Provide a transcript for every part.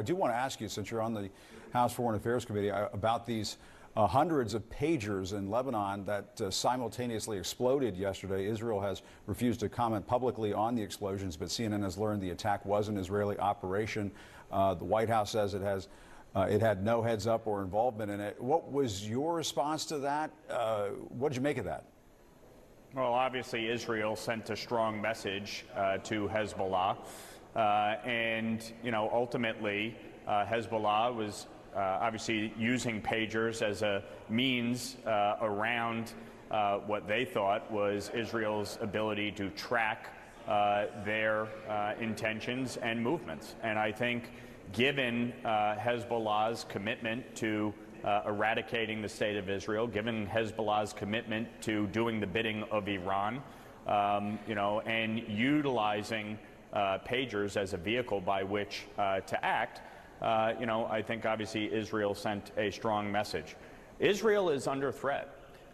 I do want to ask you, since you're on the House Foreign Affairs Committee, about these hundreds of pagers in Lebanon that simultaneously exploded yesterday. Israel has refused to comment publicly on the explosions, but CNN has learned the attack was an Israeli operation. The White House says it had no heads up or involvement in it. What was your response to that? What did you make of that? Well, obviously, Israel sent a strong message to Hezbollah. And, ultimately, Hezbollah was obviously using pagers as a means around what they thought was Israel's ability to track their intentions and movements. And I think given Hezbollah's commitment to eradicating the state of Israel, given Hezbollah's commitment to doing the bidding of Iran, and utilizing pagers as a vehicle by which to act, I think obviously Israel sent a strong message. Israel is under threat,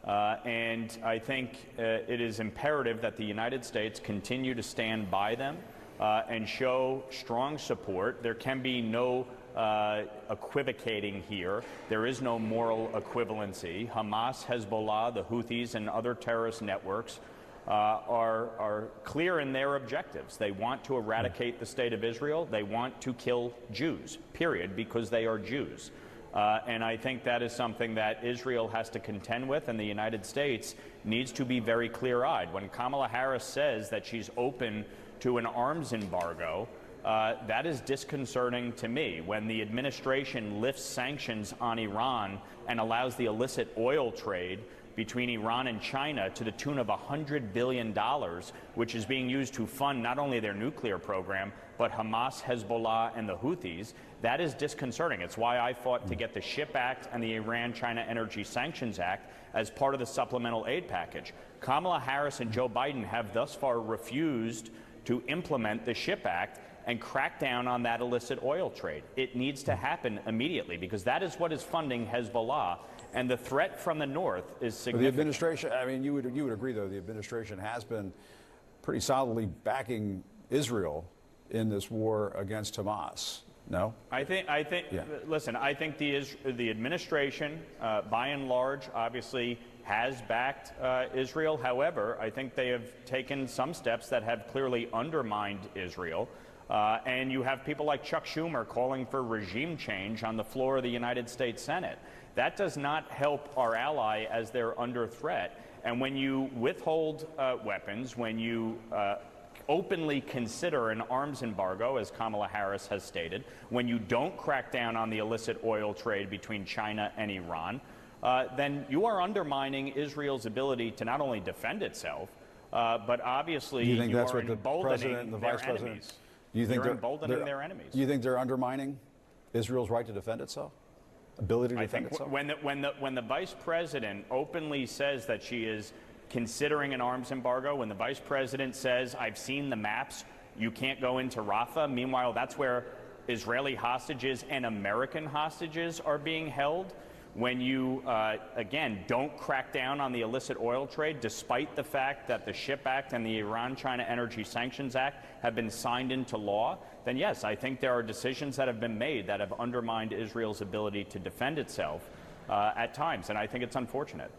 and I think it is imperative that the United States continue to stand by them and show strong support. There can be no equivocating here. There is no moral equivalency. Hamas, Hezbollah, the Houthis, and other terrorist networks are clear in their objectives. They want to eradicate the state of Israel. They want to kill Jews, period, because they are Jews. And I think that is something that Israel has to contend with, and the United States needs to be very clear-eyed. When Kamala Harris says that she's open to an arms embargo, that is disconcerting to me. When the administration lifts sanctions on Iran and allows the illicit oil trade between Iran and China to the tune of $100 billion, which is being used to fund not only their nuclear program, but Hamas, Hezbollah, and the Houthis, that is disconcerting. It's why I fought to get the SHIP Act and the Iran-China Energy Sanctions Act as part of the supplemental aid package. Kamala Harris and Joe Biden have thus far refused to implement the SHIP Act and crack down on that illicit oil trade. It needs to happen immediately, because that is what is funding Hezbollah. And the threat from the north is significant. The administration, I mean, you would agree, though, the administration has been pretty solidly backing Israel in this war against Hamas. No? I think. Yeah. Listen, I think the administration, by and large, obviously has backed Israel. However, I think they have taken some steps that have clearly undermined Israel. And you have people like Chuck Schumer calling for regime change on the floor of the United States Senate. That does not help our ally as they're under threat. And when you withhold weapons, when you openly consider an arms embargo, as Kamala Harris has stated, when you don't crack down on the illicit oil trade between China and Iran, then you are undermining Israel's ability to not only defend itself, but obviously you are emboldening their enemies. You're emboldening their enemies. Do you think they're undermining Israel's right to defend itself? Ability to defend itself? When the vice president openly says that she is considering an arms embargo, when the vice president says, I've seen the maps, you can't go into Rafah, meanwhile, that's where Israeli hostages and American hostages are being held. When you, again, don't crack down on the illicit oil trade, despite the fact that the SHIP Act and the Iran-China Energy Sanctions Act have been signed into law, then yes, I think there are decisions that have been made that have undermined Israel's ability to defend itself at times, and I think it's unfortunate.